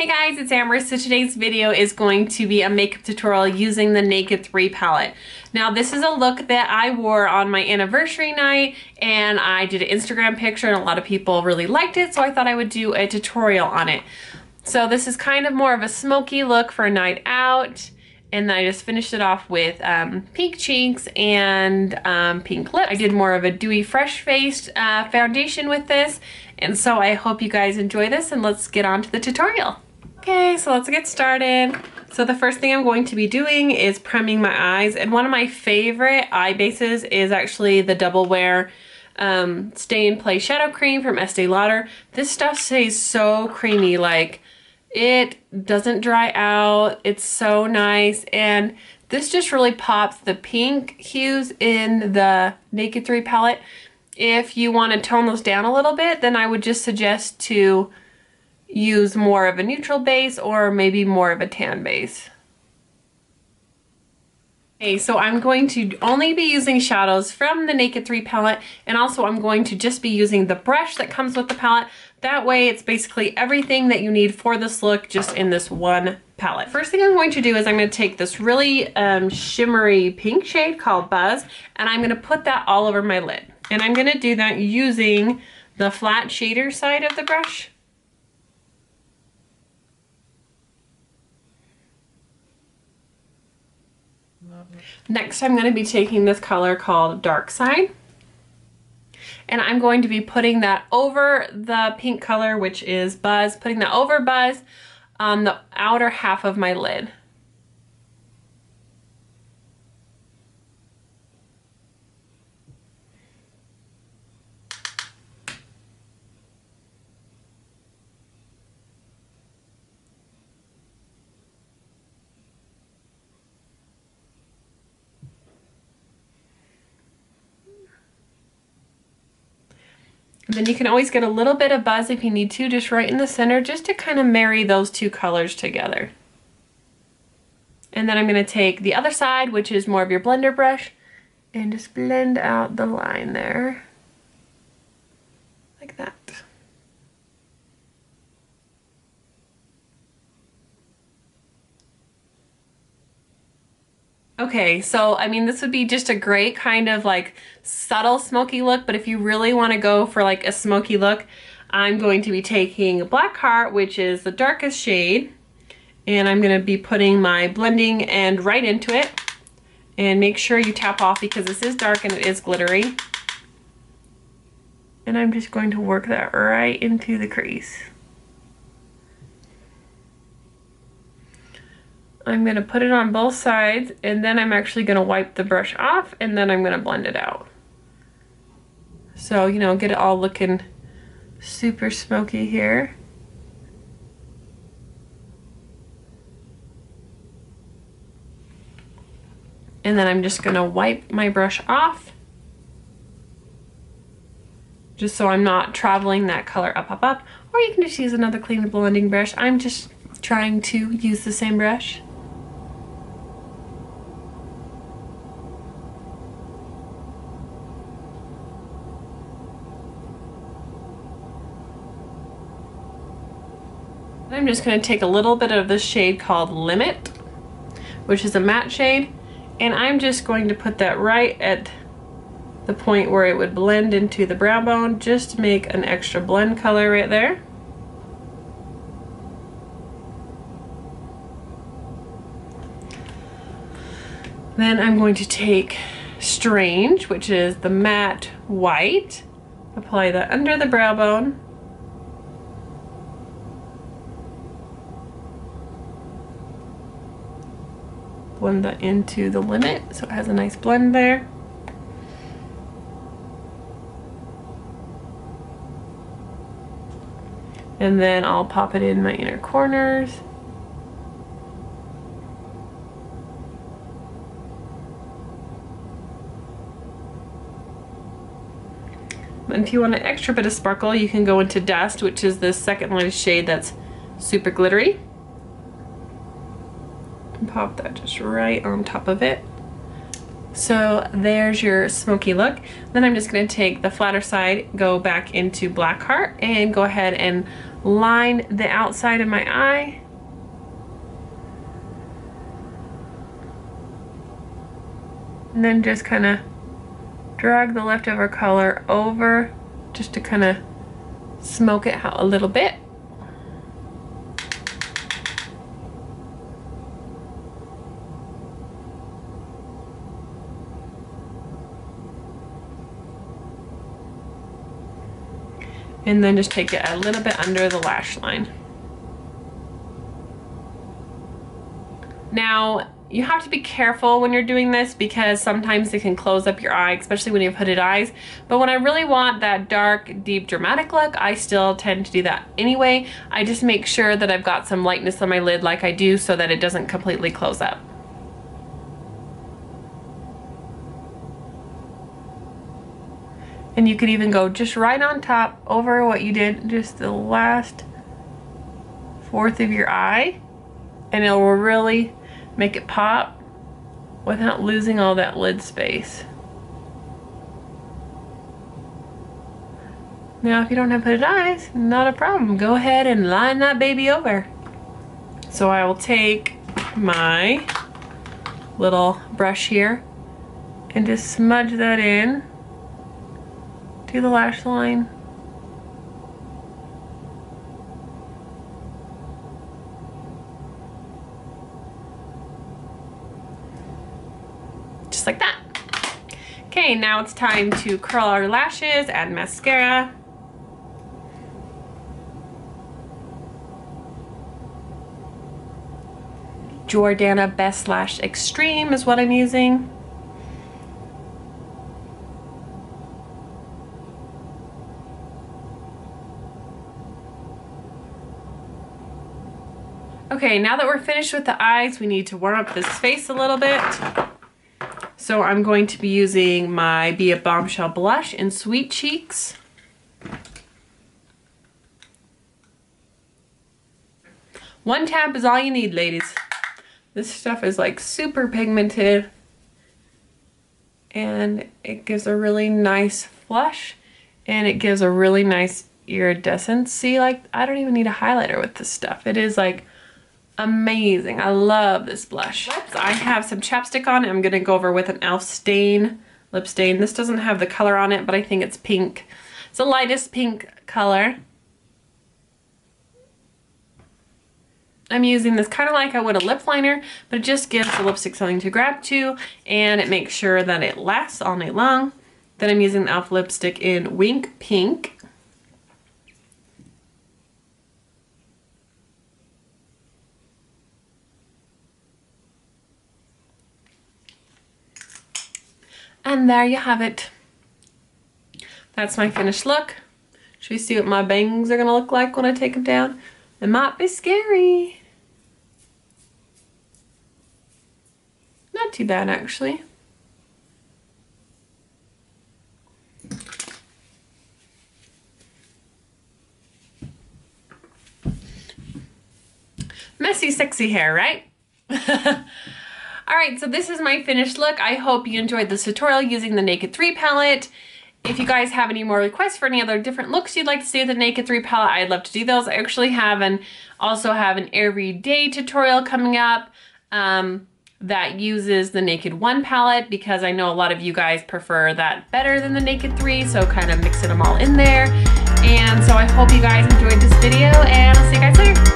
Hey guys, it's Amber. So today's video is going to be a makeup tutorial using the Naked 3 palette. Now this is a look that I wore on my anniversary night and I did an Instagram picture and a lot of people really liked it, so I thought I would do a tutorial on it. So this is kind of more of a smoky look for a night out, and then I just finished it off with pink cheeks and pink lips. I did more of a dewy fresh faced foundation with this, and so I hope you guys enjoy this, and let's get on to the tutorial. Okay, so let's get started. So the first thing I'm going to be doing is priming my eyes, and one of my favorite eye bases is actually the Double Wear Stay in Play Shadow Cream from Estee Lauder. This stuff stays so creamy, like it doesn't dry out. It's so nice, and this just really pops the pink hues in the Naked 3 palette. If you want to tone those down a little bit, then I would just suggest to use more of a neutral base or maybe more of a tan base. Okay, so I'm going to only be using shadows from the Naked 3 palette, and also I'm going to just be using the brush that comes with the palette. That way it's basically everything that you need for this look just in this one palette. First thing I'm going to do is I'm going to take this really shimmery pink shade called Buzz, and I'm going to put that all over my lid. And I'm going to do that using the flat shader side of the brush. Next, I'm going to be taking this color called Dark Side, and I'm going to be putting that over the pink color, which is Buzz, putting that over Buzz on the outer half of my lid. And then you can always get a little bit of Buzz if you need to, just right in the center, just to kind of marry those two colors together. And then I'm going to take the other side, which is more of your blender brush, and just blend out the line there, like that. Okay, so I mean, this would be just a great kind of like subtle smoky look, but if you really want to go for like a smoky look, I'm going to be taking Black Heart, which is the darkest shade, and I'm going to be putting my blending end right into it. And make sure you tap off because this is dark and it is glittery. And I'm just going to work that right into the crease. I'm going to put it on both sides, and then I'm actually going to wipe the brush off, and then I'm going to blend it out. So, you know, get it all looking super smoky here. And then I'm just going to wipe my brush off, just so I'm not traveling that color up, up, up. Or you can just use another clean blending brush. I'm just trying to use the same brush. I'm just going to take a little bit of this shade called Limit, which is a matte shade, and I'm just going to put that right at the point where it would blend into the brow bone, just to make an extra blend color right there. Then I'm going to take Strange, which is the matte white, apply that under the brow bone. Blend that into the Limit so it has a nice blend there. And then I'll pop it in my inner corners. And if you want an extra bit of sparkle, you can go into Dust, which is the second lightest shade that's super glittery. And pop that just right on top of it. So there's your smoky look. Then I'm just going to take the flatter side, go back into Black Heart, and go ahead and line the outside of my eye. And then just kind of drag the leftover color over just to kind of smoke it out a little bit. And then just take it a little bit under the lash line. Now, you have to be careful when you're doing this because sometimes it can close up your eye, especially when you have hooded eyes. But when I really want that dark, deep, dramatic look, I still tend to do that anyway. I just make sure that I've got some lightness on my lid like I do so that it doesn't completely close up. And you could even go just right on top over what you did, just the last fourth of your eye, and it will really make it pop without losing all that lid space. Now if you don't have hooded eyes, not a problem. Go ahead and line that baby over. So I will take my little brush here and just smudge that in to the lash line. Just like that. Okay, now it's time to curl our lashes, add mascara. Jordana Best Lash Extreme is what I'm using. Okay, now that we're finished with the eyes, we need to warm up this face a little bit. So I'm going to be using my Be a Bombshell blush in Sweet Cheeks. One tap is all you need, ladies. This stuff is like super pigmented and it gives a really nice flush and it gives a really nice iridescence. See, like I don't even need a highlighter with this stuff. It is like amazing. I love this blush. I have some chapstick on. I'm gonna go over with an e.l.f. stain, lip stain. This doesn't have the color on it, but I think it's pink. It's the lightest pink color. I'm using this kind of like I would a lip liner, but it just gives the lipstick something to grab to, and it makes sure that it lasts all night long. Then I'm using the e.l.f. lipstick in Wink Pink. And there you have it. That's my finished look. Should we see what my bangs are gonna look like when I take them down? It might be scary. Not too bad, actually. Messy, sexy hair, right? Alright, so this is my finished look. I hope you enjoyed this tutorial using the Naked 3 palette. If you guys have any more requests for any other different looks you'd like to see with the Naked 3 palette, I'd love to do those. I actually also have an everyday tutorial coming up that uses the Naked 1 palette because I know a lot of you guys prefer that better than the Naked 3, so kind of mixing them all in there. And so I hope you guys enjoyed this video, and I'll see you guys later.